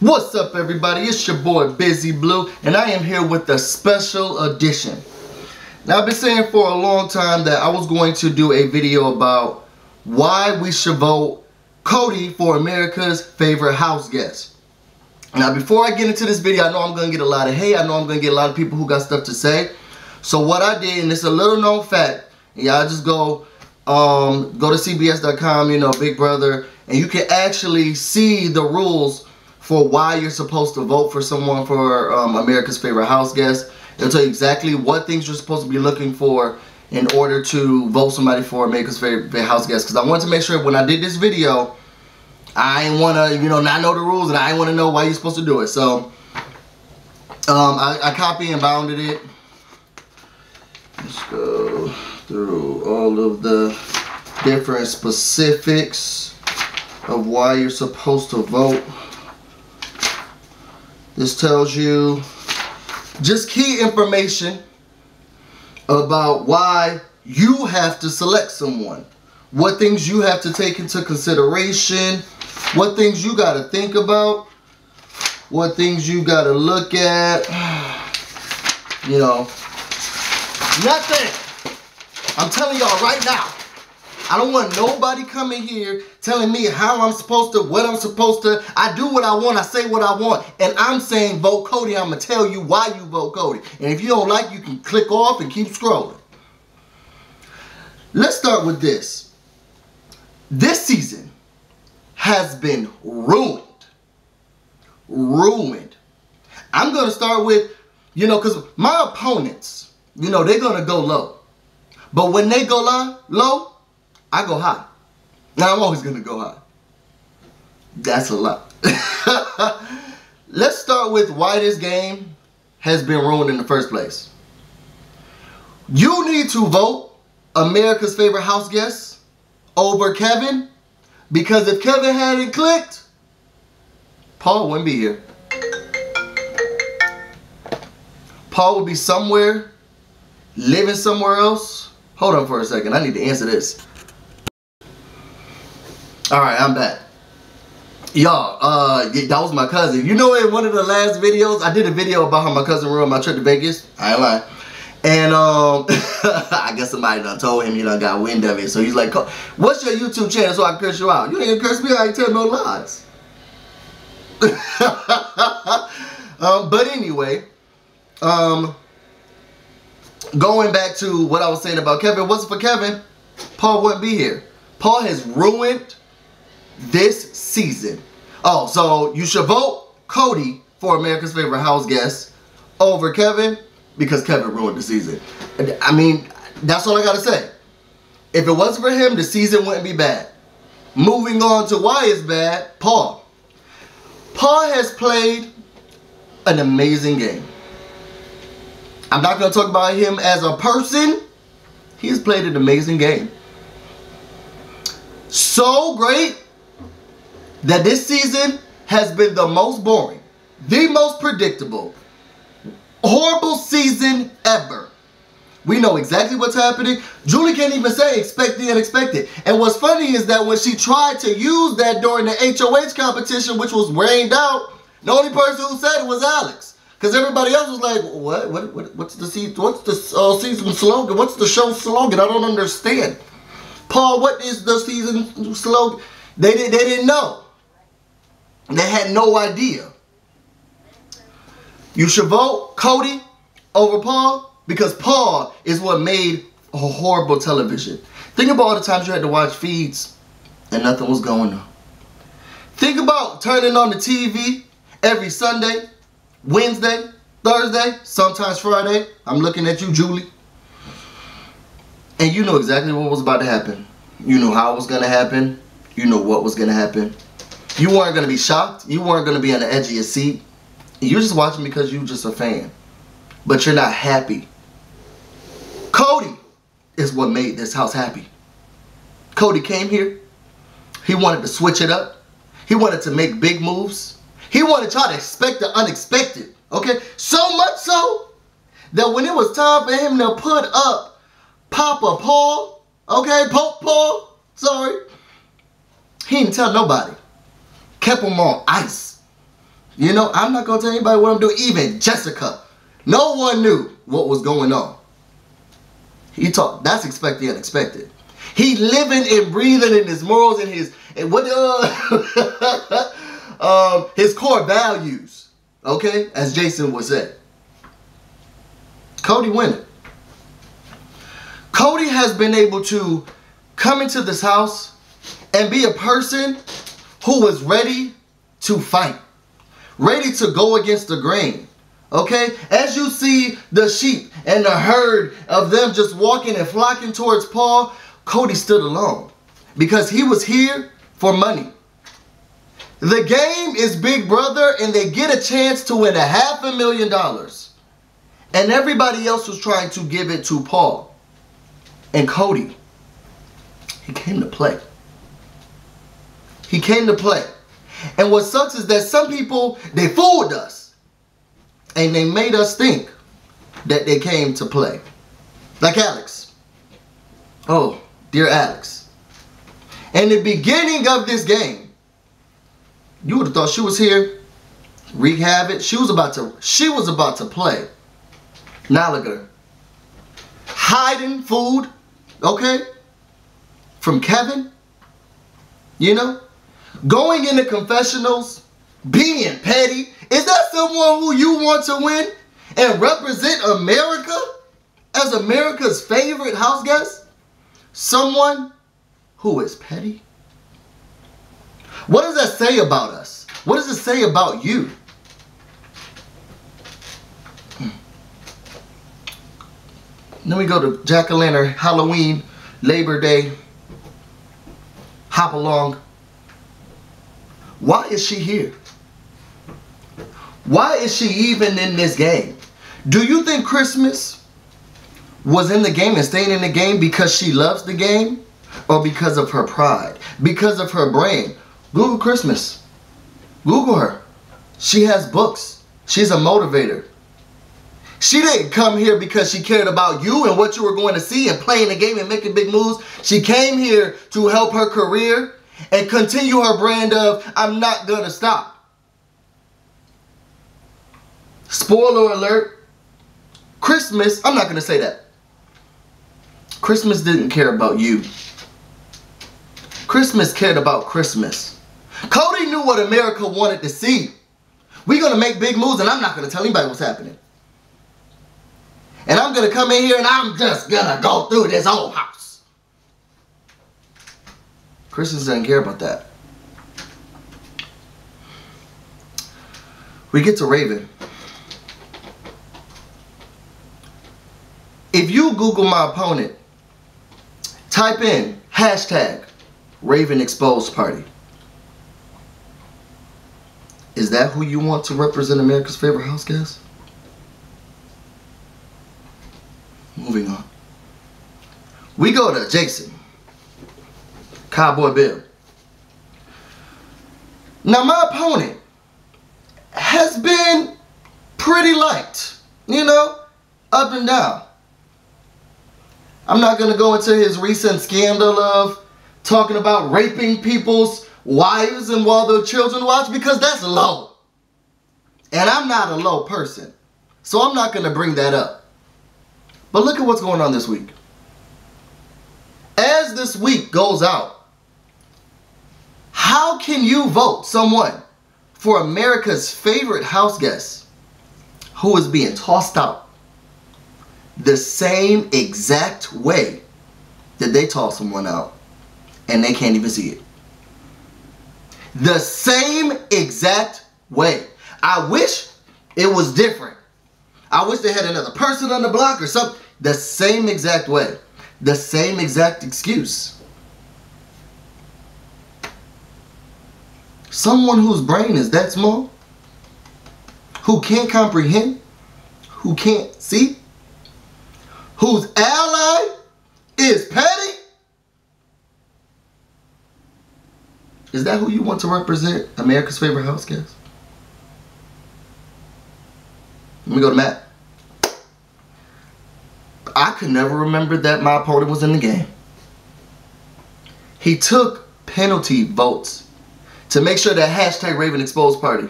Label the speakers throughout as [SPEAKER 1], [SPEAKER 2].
[SPEAKER 1] What's up, everybody? It's your boy BusyBlu, and I am here with a special edition. Now, I've been saying for a long time that I was going to do a video about why we should vote Cody for America's favorite house guest. Now, before I get into this video, I know I'm going to get a lot of hate. I know I'm going to get a lot of people who got stuff to say. So what I did, and it's a little known fact, y'all just go to CBS.com, you know, Big Brother, and you can actually see the rules for why you're supposed to vote for someone for America's favorite house guest. It'll tell you exactly what things you're supposed to be looking for in order to vote somebody for America's favorite house guest. Because I wanted to make sure when I did this video, I didn't want to, you know, not know the rules, and I didn't want to know why you're supposed to do it. So I copy and bounded it. Let's go through all of the different specifics of why you're supposed to vote. This tells you just key information about why you have to select someone. What things you have to take into consideration. What things you got to think about. What things you got to look at. You know, nothing. I'm telling y'all right now. I don't want nobody coming here telling me how I'm supposed to, what I'm supposed to. I do what I want. I say what I want. And I'm saying vote Cody. I'm going to tell you why you vote Cody. And if you don't like, you can click off and keep scrolling. Let's start with this. This season has been ruined. Ruined. I'm going to start with, you know, because my opponents, you know, they're going to go low. But when they go low, I go high. Now, I'm always going to go high. That's a lot. Let's start with why this game has been ruined in the first place. You need to vote America's favorite house guest over Kevin, because if Kevin hadn't clicked, Paul wouldn't be here. Paul would be somewhere, living somewhere else. Hold on for a second. I need to answer this. Alright, I'm back. Y'all, that was my cousin. You know, in one of the last videos, I did a video about how my cousin ruined my trip to Vegas. I ain't lying. And, I guess somebody done told him, you know, got wind of it. So he's like, what's your YouTube channel so I can curse you out? You ain't gonna curse me, I ain't tell no lies. But anyway, going back to what I was saying about Kevin, if it wasn't for Kevin, Paul wouldn't be here. Paul has ruined this season. Oh, so you should vote Cody for America's favorite house guest over Kevin because Kevin ruined the season. I mean, that's all I gotta say. If it wasn't for him, the season wouldn't be bad. Moving on to why it's bad, Paul. Paul has played an amazing game. I'm not gonna talk about him as a person. He's played an amazing game. So great that this season has been the most boring, the most predictable, horrible season ever. We know exactly what's happening. Julie can't even say expect the unexpected. And what's funny is that when she tried to use that during the HOH competition, which was rained out, the only person who said it was Alex. Because everybody else was like, what's the season slogan? What's the show slogan? I don't understand. Paul, what is the season slogan? They didn't know. They had no idea. You should vote Cody over Paul because Paul is what made a horrible television. Think about all the times you had to watch feeds and nothing was going on. Think about turning on the TV every Sunday, Wednesday, Thursday, sometimes Friday. I'm looking at you, Julie. And you know exactly what was about to happen. You knew how it was going to happen. You know what was going to happen. You weren't going to be shocked. You weren't going to be on the edge of your seat. You're just watching because you're just a fan. But you're not happy. Cody is what made this house happy. Cody came here. He wanted to switch it up. He wanted to make big moves. He wanted to try to expect the unexpected. Okay? So much so that when it was time for him to put up Papa Paul, okay, Pope Paul, sorry, he didn't tell nobody. Kept him on ice. You know, I'm not going to tell anybody what I'm doing. Even Jessica. No one knew what was going on. He talked. That's expect the unexpected. He living and breathing in his morals and his his core values. Okay, as Jason would say. Cody winning. Cody has been able to come into this house and be a person who was ready to fight, ready to go against the grain. Okay, as you see the sheep and the herd of them just walking and flocking towards Paul, Cody stood alone because he was here for money. The game is Big Brother, and they get a chance to win $500,000. And everybody else was trying to give it to Paul. And Cody, he came to play. He came to play. And what sucks is that some people, they fooled us. And they made us think that they came to play. Like Alex. Oh, dear Alex. In the beginning of this game, you would have thought she was here, wreak havoc. She was about to play. Now look at her. Hiding food, okay, from Kevin. You know? Going into confessionals, being petty. Is that someone who you want to win and represent America as America's favorite house guest? Someone who is petty? What does that say about us? What does it say about you? Then we go to Jack-o'-lantern, Halloween, Labor Day, hop along. Why is she here? Why is she even in this game? Do you think Christmas was in the game and staying in the game because she loves the game? Or because of her pride? Because of her brain? Google Christmas. Google her. She has books. She's a motivator. She didn't come here because she cared about you and what you were going to see and playing the game and making big moves. She came here to help her career and continue her brand of, I'm not going to stop. Spoiler alert, Christmas, I'm not going to say that. Christmas didn't care about you. Christmas cared about Christmas. Cody knew what America wanted to see. We're going to make big moves and I'm not going to tell anybody what's happening. And I'm going to come in here and I'm just going to go through this whole house. Christmas doesn't care about that. We get to Raven. If you Google my opponent, type in hashtag Raven Exposed Party. Is that who you want to represent America's favorite house guest? Moving on. We go to Jason. Cowboy Bill. Now my opponent has been pretty light. You know, up and down. I'm not going to go into his recent scandal of talking about raping people's wives and while their children watch, because that's low. And I'm not a low person. So I'm not going to bring that up. But look at what's going on this week. As this week goes out, how can you vote someone for America's favorite house guest who is being tossed out the same exact way that they toss someone out and they can't even see it? The same exact way. I wish it was different. I wish they had another person on the block or something. The same exact way. The same exact excuse. Someone whose brain is that small, who can't comprehend, who can't see, whose ally is petty. Is that who you want to represent America's favorite house guest? Let me go to Matt. I could never remember that my opponent was in the game. He took penalty votes to make sure that hashtag Raven Exposed Party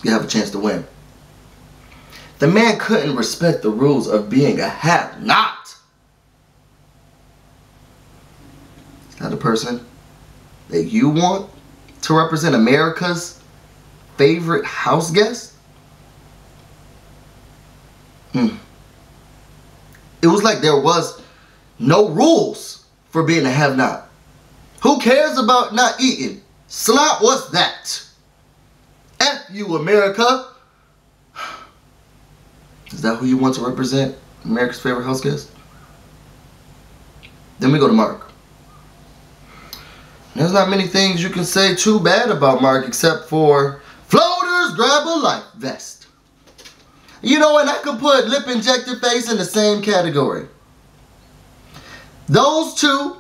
[SPEAKER 1] you have a chance to win. The man couldn't respect the rules of being a have-not. Is that the person that you want to represent America's favorite house guest? It was like there was no rules for being a have-not. Who cares about not eating? Slop, what's that? F you, America. Is that who you want to represent America's favorite house guest? Then we go to Mark. There's not many things you can say too bad about Mark except for floaters grab a life vest. You know, and I could put lip injected face in the same category. Those two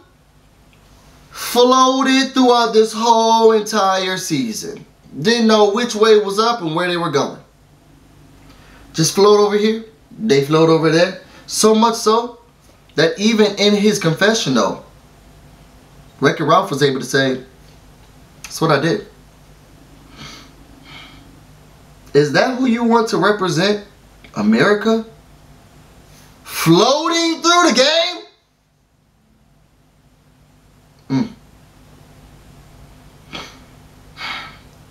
[SPEAKER 1] floated throughout this whole entire season. Didn't know which way was up and where they were going. Just float over here, they float over there. So much so that even in his confessional, Wreck-It Ralph was able to say, that's what I did. Is that who you want to represent America? Floating through the game?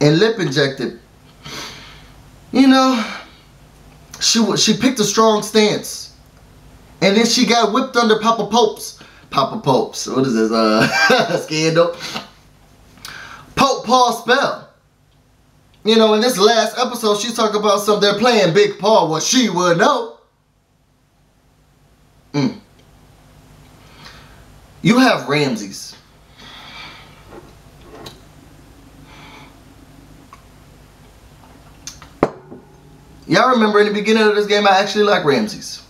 [SPEAKER 1] And lip injected. You know, she picked a strong stance. And then she got whipped under Papa Pope's. What is this? Scandal. Pope Paul spell. You know, in this last episode, she's talking about something. They're playing Big Paul. Well, she would know. You have Ramses. Y'all remember in the beginning of this game, I actually liked Ramses.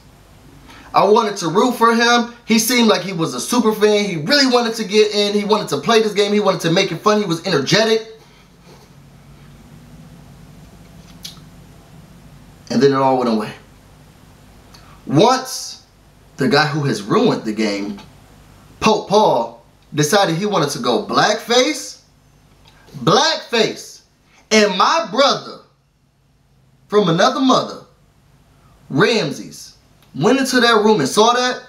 [SPEAKER 1] I wanted to root for him. He seemed like he was a super fan. He really wanted to get in. He wanted to play this game. He wanted to make it fun. He was energetic. And then it all went away. Once the guy who has ruined the game, Pope Paul, decided he wanted to go blackface. And my brother from another mother, Ramses, went into that room and saw that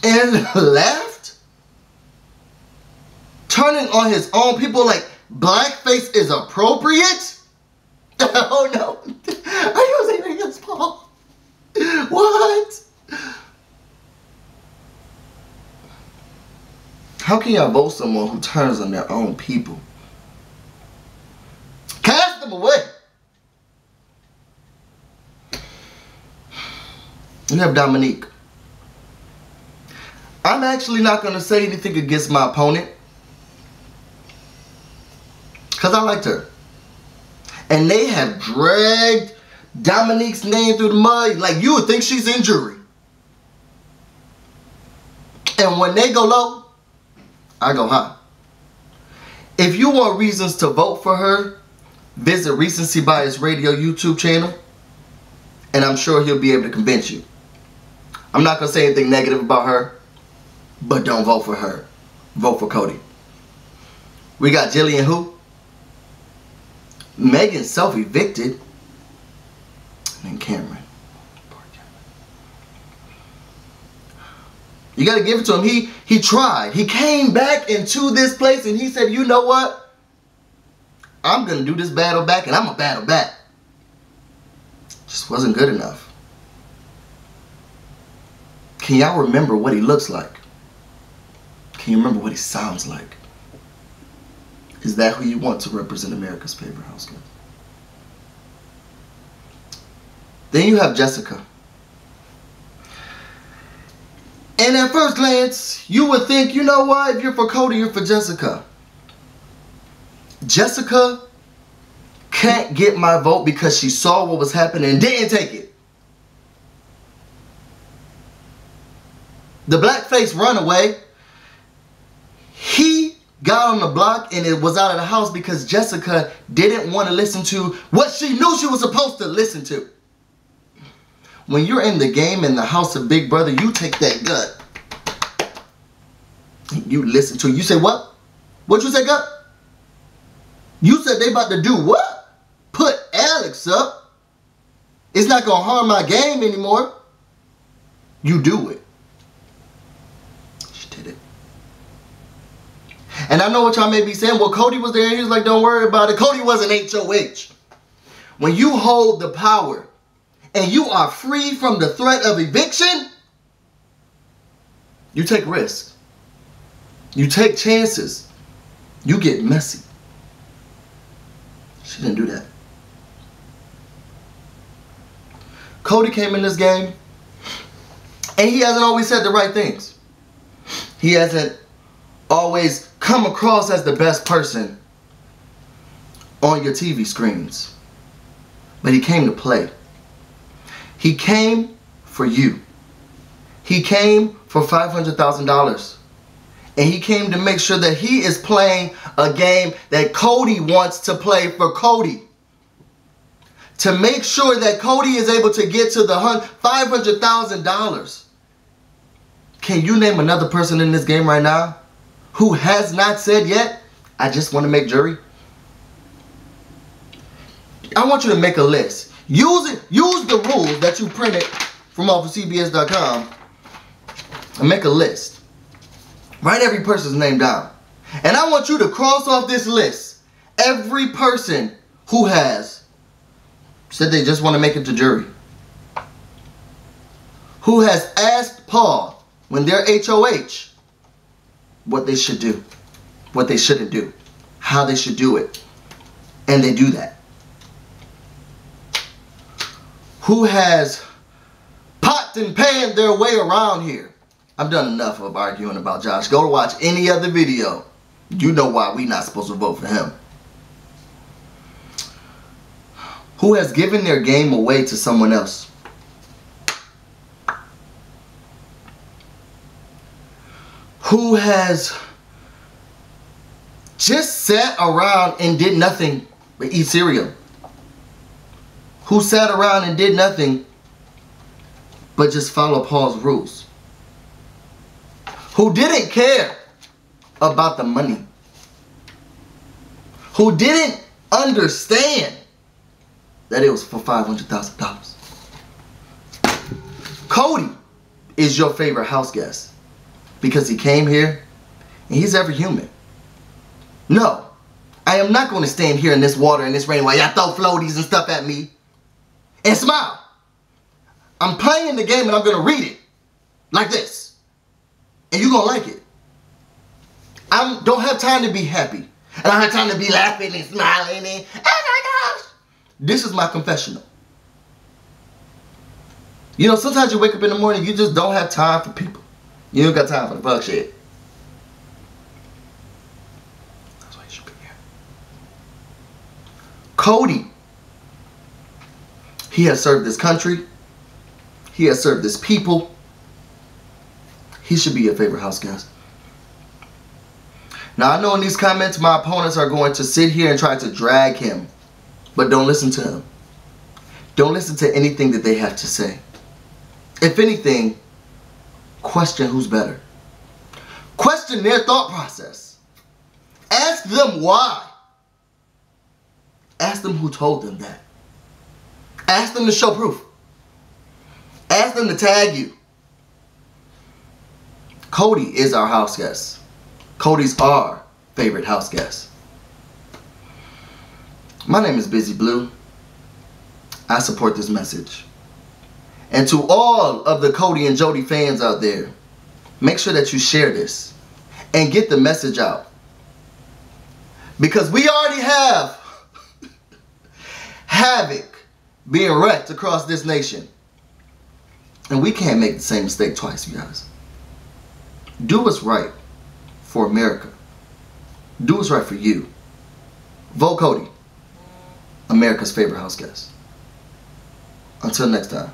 [SPEAKER 1] and laughed, turning on his own people like blackface is appropriate. Oh no, are you saying against Paul? What? How can y'all vote someone who turns on their own people? Cast them away. You have Dominique. I'm actually not going to say anything against my opponent, because I liked her. And they have dragged Dominique's name through the mud like you would think she's in jury. And when they go low, I go high. If you want reasons to vote for her, visit Recency Bias Radio YouTube channel, and I'm sure he'll be able to convince you. I'm not going to say anything negative about her, but don't vote for her. Vote for Cody. We got Jillian who? Megan self-evicted. And Cameron. Poor Cameron. You got to give it to him. He tried. He came back into this place and he said, you know what? I'm going to do this battle back and I'm going to battle back. Just wasn't good enough. Can y'all remember what he looks like? Can you remember what he sounds like? Is that who you want to represent America's favorite house guest? Then you have Jessica. And at first glance, you would think, you know what? If you're for Cody, you're for Jessica. Jessica can't get my vote because she saw what was happening and didn't take it. The blackface runaway, he got on the block and it was out of the house because Jessica didn't want to listen to what she knew she was supposed to listen to. When you're in the game in the house of Big Brother, you take that gut. You listen to it. You say what? What you say, gut? You said they about to do what? Put works up. It's not going to harm my game anymore. You do it. She did it. And I know what y'all may be saying. Well, Cody was there and he was like, don't worry about it. Cody wasn't HOH. When you hold the power and you are free from the threat of eviction, you take risks. You take chances. You get messy. She didn't do that. Cody came in this game and he hasn't always said the right things. He hasn't always come across as the best person on your TV screens. But he came to play. He came for you. He came for $500,000. And he came to make sure that he is playing a game that Cody wants to play for Cody. To make sure that Cody is able to get to the $500,000. Can you name another person in this game right now who has not said yet, I just want to make jury? I want you to make a list. Use the rules that you printed from off of CBS.com and make a list. Write every person's name down. And I want you to cross off this list every person who has said they just want to make it to jury. Who has asked Paul when they're HOH what they should do, what they shouldn't do, how they should do it. And they do that. Who has popped and panned their way around here. I've done enough of arguing about Josh. Go to watch any other video. You know why we're not supposed to vote for him. Who has given their game away to someone else. Who has just sat around and did nothing but eat cereal. Who sat around and did nothing but just follow Paul's rules. Who didn't care about the money. Who didn't understand that it was for $500,000. Cody is your favorite house guest because he came here and he's every human. No, I am not going to stand here in this water and this rain while y'all throw floaties and stuff at me and smile. I'm playing the game and I'm going to read it like this. And you're going to like it. I don't have time to be happy. I don't have time to be laughing and smiling and, oh my gosh. This is my confessional. You know, sometimes you wake up in the morning, you just don't have time for people. You don't got time for the fuck shit. That's why you should be here. Cody. He has served this country. He has served this people. He should be your favorite house guest. Now, I know in these comments, my opponents are going to sit here and try to drag him. But don't listen to him. Don't listen to anything that they have to say. If anything, question who's better. Question their thought process. Ask them why. Ask them who told them that. Ask them to show proof. Ask them to tag you. Cody is our house guest. Cody's our favorite house guest. My name is BusyBlu. I support this message. And to all of the Cody and Jody fans out there, make sure that you share this and get the message out. Because we already have havoc being wrecked across this nation. And we can't make the same mistake twice, you guys. Do what's right for America. Do what's right for you. Vote Cody, America's favorite house guest. Until next time.